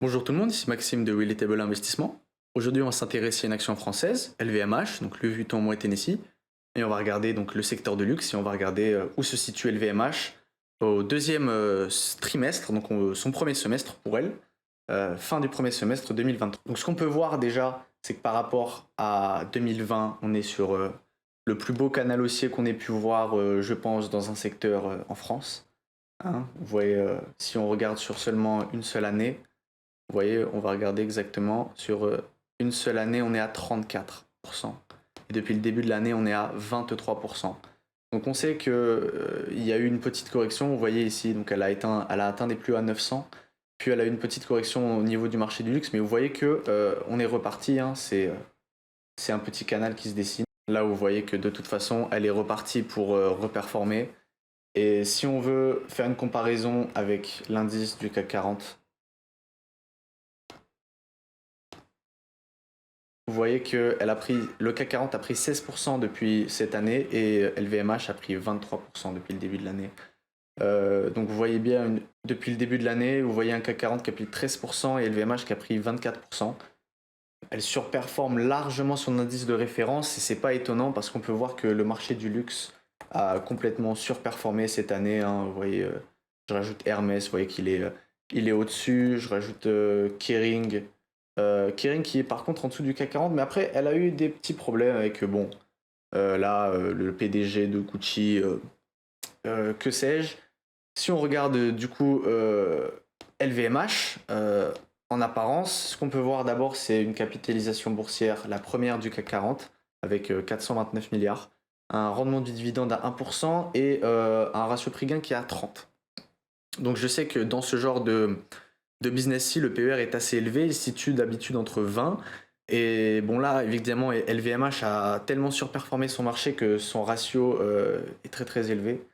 Bonjour tout le monde, ici Maxime de Relatable Investissement. Aujourd'hui, on va s'intéresser à une action française, LVMH, donc Louis Vuitton Moet Hennessy, et on va regarder donc le secteur de luxe et on va regarder où se situe LVMH au deuxième trimestre, donc son premier semestre pour elle, fin du premier semestre 2023. Donc ce qu'on peut voir déjà, c'est que par rapport à 2020, on est sur le plus beau canal haussier qu'on ait pu voir, je pense, dans un secteur en France. Hein. Vous voyez, si on regarde sur seulement une seule année, vous voyez, on va regarder exactement sur une seule année, on est à 34%. Et depuis le début de l'année, on est à 23%. Donc on sait qu'il y a eu une petite correction. Vous voyez ici, donc elle a atteint des plus hauts à 900. Puis elle a eu une petite correction au niveau du marché du luxe. Mais vous voyez que on est reparti. Hein, c'est un petit canal qui se dessine. Là où vous voyez que de toute façon, elle est repartie pour reperformer. Et si on veut faire une comparaison avec l'indice du CAC 40, vous voyez que le CAC 40 a pris 16% depuis cette année et LVMH a pris 23% depuis le début de l'année. Donc vous voyez bien, depuis le début de l'année, vous voyez un CAC 40 qui a pris 13% et LVMH qui a pris 24%. Elle surperforme largement son indice de référence et c'est pas étonnant parce qu'on peut voir que le marché du luxe a complètement surperformé cette année. Hein. Vous voyez, je rajoute Hermès, vous voyez il est au-dessus. Je rajoute Kering. Kering qui est par contre en dessous du CAC 40, mais après elle a eu des petits problèmes avec le PDG de Gucci, que sais-je. Si on regarde du coup LVMH, en apparence, ce qu'on peut voir d'abord, c'est une capitalisation boursière, la première du CAC 40, avec 429 milliards, un rendement du dividende à 1% et un ratio prix-gain qui est à 30. Donc je sais que dans ce genre de business-ci, le PER est assez élevé, il se situe d'habitude entre 20. Et bon là, évidemment, LVMH a tellement surperformé son marché que son ratio est très très élevé.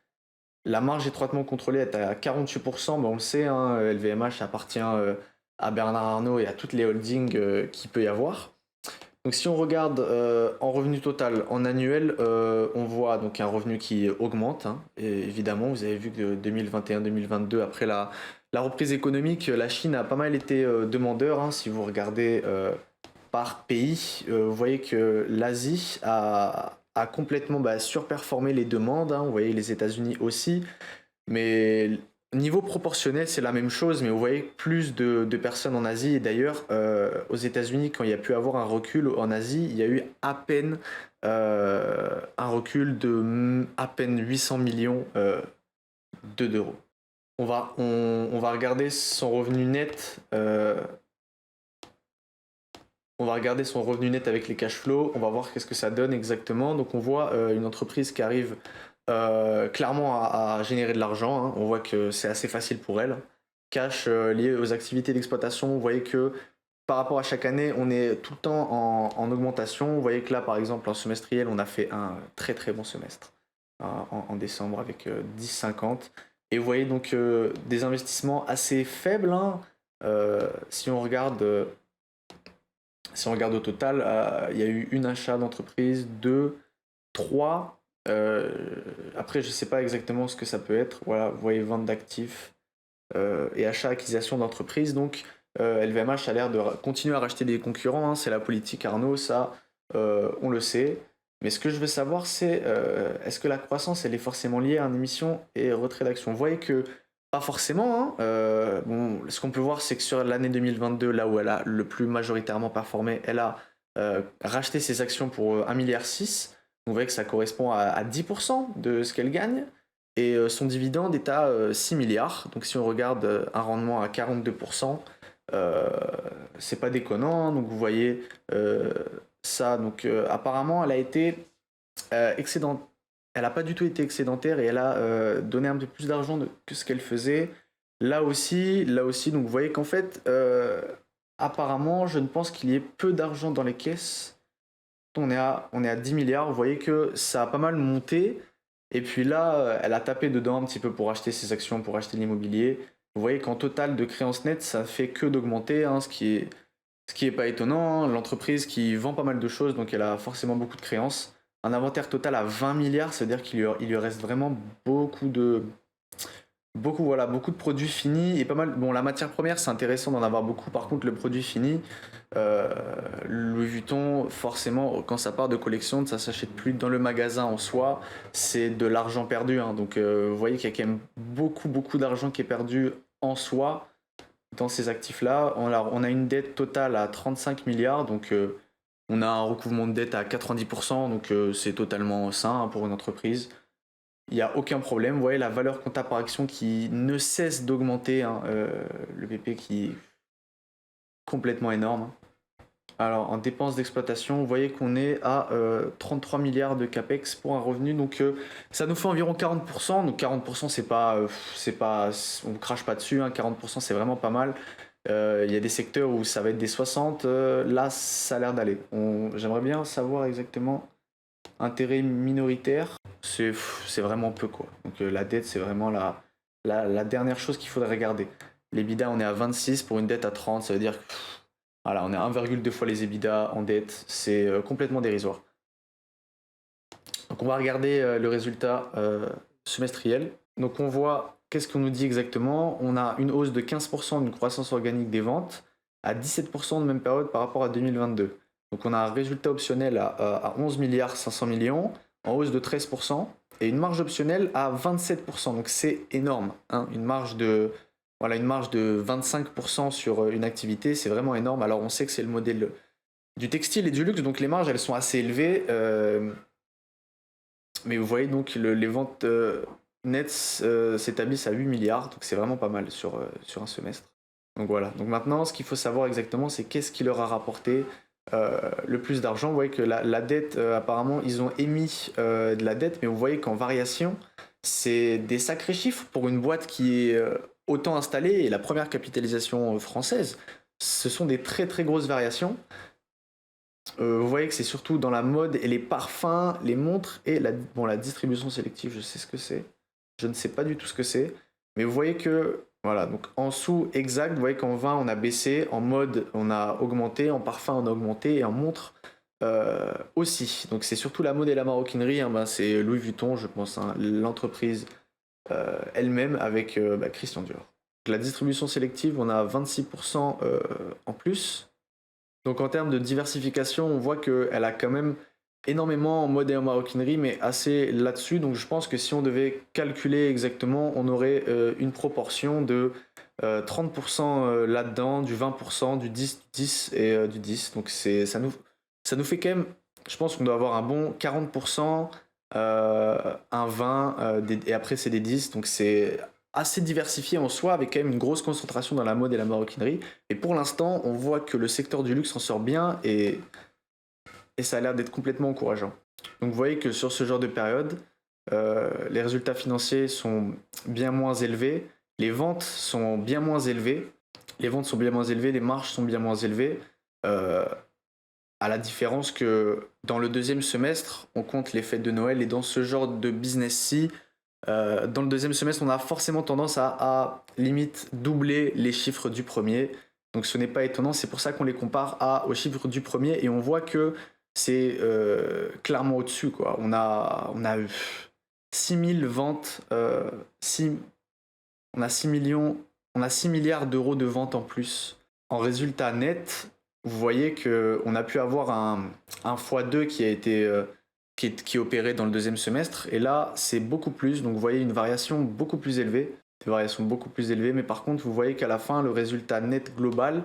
La marge étroitement contrôlée est à 48%, mais on le sait, hein, LVMH appartient à Bernard Arnault et à toutes les holdings qu'il peut y avoir. Donc si on regarde en revenu total, en annuel, on voit donc un revenu qui augmente. Hein. Et évidemment, vous avez vu que 2021-2022, après la reprise économique, la Chine a pas mal été demandeur. Hein. Si vous regardez par pays, vous voyez que l'Asie a complètement surperformé les demandes. Hein. Vous voyez les États-Unis aussi. Mais niveau proportionnel, c'est la même chose, mais vous voyez plus de personnes en Asie. Et d'ailleurs, aux États-Unis, quand il y a pu avoir un recul en Asie, il y a eu à peine un recul de à peine 800 millions d'euros. On va regarder son revenu net. On va regarder son revenu net avec les cash flows. On va voir qu'est-ce que ça donne exactement. Donc on voit une entreprise qui arrive clairement à générer de l'argent. Hein. On voit que c'est assez facile pour elle. Cash lié aux activités d'exploitation. Vous voyez que par rapport à chaque année, on est tout le temps en augmentation. Vous voyez que là, par exemple, en semestriel, on a fait un très très bon semestre en décembre avec 10,50. Et vous voyez donc des investissements assez faibles. Hein. Si on regarde au total, il y a eu une achat d'entreprise, deux, trois. Après, je ne sais pas exactement ce que ça peut être. Voilà, vous voyez vente d'actifs et achat-acquisition d'entreprise. Donc, LVMH a l'air de continuer à racheter des concurrents. Hein. C'est la politique Arnaud, ça, on le sait. Mais ce que je veux savoir, c'est est-ce que la croissance, elle est forcément liée à une émission et retrait d'actions. Vous voyez que pas forcément. Hein. Bon, ce qu'on peut voir, c'est que sur l'année 2022, là où elle a le plus majoritairement performé, elle a racheté ses actions pour 1,6 milliard. Vous voyez que ça correspond à 10% de ce qu'elle gagne. Et son dividende est à 6 milliards. Donc si on regarde un rendement à 42%, c'est pas déconnant. Hein. Donc vous voyez ça. Donc apparemment, elle a été excédente. Elle n'a pas du tout été excédentaire et elle a donné un peu plus d'argent que ce qu'elle faisait. Là aussi, donc vous voyez qu'en fait, apparemment, je ne pense qu'il y ait peu d'argent dans les caisses. On est à 10 milliards. Vous voyez que ça a pas mal monté. Et puis là, elle a tapé dedans un petit peu pour acheter ses actions, pour acheter l'immobilier. Vous voyez qu'en total de créances nettes, ça fait que d'augmenter, hein, ce qui est pas étonnant. Hein. L'entreprise qui vend pas mal de choses, donc elle a forcément beaucoup de créances. Un inventaire total à 20 milliards, c'est-à-dire qu'il lui reste vraiment beaucoup Beaucoup, voilà, beaucoup de produits finis et pas mal. Bon, la matière première, c'est intéressant d'en avoir beaucoup. Par contre, le produit fini, euh, Louis Vuitton, forcément, quand ça part de collection, ça s'achète plus dans le magasin en soi. C'est de l'argent perdu, hein. Donc, vous voyez qu'il y a quand même beaucoup, beaucoup d'argent qui est perdu en soi dans ces actifs-là. On a une dette totale à 35 milliards, donc on a un recouvrement de dette à 90%, donc c'est totalement sain, hein, pour une entreprise. Il n'y a aucun problème. Vous voyez la valeur comptable par action qui ne cesse d'augmenter, hein, le BP qui est complètement énorme, hein. Alors en dépenses d'exploitation, vous voyez qu'on est à 33 milliards de capex pour un revenu, donc ça nous fait environ 40%. Donc 40%, on ne crache pas dessus, hein. 40% c'est vraiment pas mal. Il y a des secteurs où ça va être des 60, là ça a l'air d'aller. J'aimerais bien savoir exactement intérêt minoritaire, c'est vraiment peu, quoi. Donc la dette, c'est vraiment la dernière chose qu'il faudrait regarder. L'EBITDA, on est à 26 pour une dette à 30, ça veut dire que voilà, on est à 1,2 fois les EBITDA en dette, c'est complètement dérisoire. Donc on va regarder le résultat semestriel. Donc on voit, qu'est-ce qu'on nous dit exactement? On a une hausse de 15% d'une croissance organique des ventes à 17% de même période par rapport à 2022. Donc on a un résultat optionnel à 11 milliards 500 millions, en hausse de 13%, et une marge optionnelle à 27%. Donc c'est énorme, hein. Une marge de 25% sur une activité, c'est vraiment énorme. Alors on sait que c'est le modèle du textile et du luxe, donc les marges, elles sont assez élevées. Mais vous voyez donc les ventes nettes s'établissent à 8 milliards, donc c'est vraiment pas mal sur un semestre. Donc voilà, donc maintenant ce qu'il faut savoir exactement, c'est qu'est-ce qui leur a rapporté le plus d'argent. Vous voyez que la dette, apparemment ils ont émis de la dette, mais vous voyez qu'en variation, c'est des sacrés chiffres pour une boîte qui est autant installée, et la première capitalisation française. Ce sont des très très grosses variations. Vous voyez que c'est surtout dans la mode et les parfums, les montres et la distribution sélective, je sais ce que c'est. Je ne sais pas du tout ce que c'est. Mais vous voyez que, voilà, donc en sous exact, vous voyez qu'en vin on a baissé, en mode on a augmenté, en parfum on a augmenté, et en montre aussi. Donc c'est surtout la mode et la maroquinerie, hein, c'est Louis Vuitton, je pense, hein, l'entreprise elle-même avec Christian Dior. Donc, la distribution sélective, on a 26% en plus. Donc en termes de diversification, on voit qu'elle a quand même énormément en mode et en maroquinerie, mais assez là-dessus. Donc je pense que si on devait calculer exactement, on aurait une proportion de 30% là-dedans, du 20%, du 10, du 10 et du 10. Donc ça nous fait quand même, je pense qu'on doit avoir un bon 40%, un 20, et après c'est des 10. Donc c'est assez diversifié en soi, avec quand même une grosse concentration dans la mode et la maroquinerie. Et pour l'instant, on voit que le secteur du luxe s'en sort bien, et ça a l'air d'être complètement encourageant. Donc vous voyez que sur ce genre de période, les résultats financiers sont bien moins élevés, les ventes sont bien moins élevées, les marges sont bien moins élevées, à la différence que dans le deuxième semestre, on compte les fêtes de Noël, et dans ce genre de business-ci, dans le deuxième semestre, on a forcément tendance à limite doubler les chiffres du premier. Donc ce n'est pas étonnant, c'est pour ça qu'on les compare aux chiffres du premier, et on voit que c'est clairement au-dessus, quoi. On a eu 6000 ventes, on a 6 millions, on a 6 milliards d'euros de ventes en plus. En résultat net, vous voyez qu'on a pu avoir un x2 qui a été qui est opéré dans le deuxième semestre, et là c'est beaucoup plus. Donc vous voyez une variation beaucoup plus élevée, mais par contre vous voyez qu'à la fin le résultat net global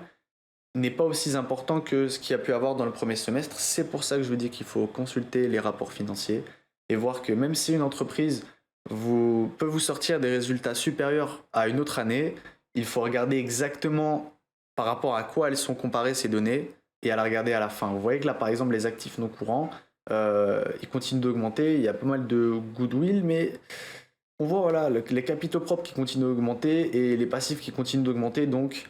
n'est pas aussi important que ce qu'il y a pu avoir dans le premier semestre. C'est pour ça que je vous dis qu'il faut consulter les rapports financiers et voir que même si une entreprise peut vous sortir des résultats supérieurs à une autre année, il faut regarder exactement par rapport à quoi elles sont comparées, ces données, et à la regarder à la fin. Vous voyez que là par exemple les actifs non courants, ils continuent d'augmenter, il y a pas mal de goodwill, mais on voit voilà, les capitaux propres qui continuent d'augmenter et les passifs qui continuent d'augmenter, donc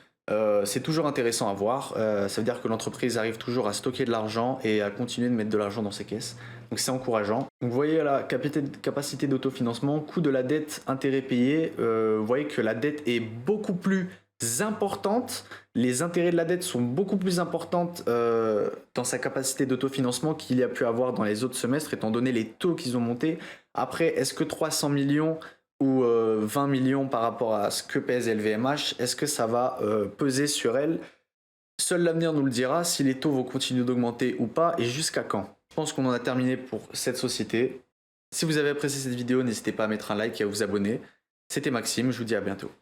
c'est toujours intéressant à voir. Ça veut dire que l'entreprise arrive toujours à stocker de l'argent et à continuer de mettre de l'argent dans ses caisses. Donc c'est encourageant. Donc vous voyez la capacité d'autofinancement, coût de la dette, intérêt payé. Vous voyez que la dette est beaucoup plus importante. Les intérêts de la dette sont beaucoup plus importantes dans sa capacité d'autofinancement qu'il y a pu avoir dans les autres semestres, étant donné les taux qu'ils ont montés. Après, est-ce que 300 millions ou 20 millions par rapport à ce que pèse LVMH, est-ce que ça va peser sur elle? Seul l'avenir nous le dira si les taux vont continuer d'augmenter ou pas et jusqu'à quand. Je pense qu'on en a terminé pour cette société. Si vous avez apprécié cette vidéo, n'hésitez pas à mettre un like et à vous abonner. C'était Maxime, je vous dis à bientôt.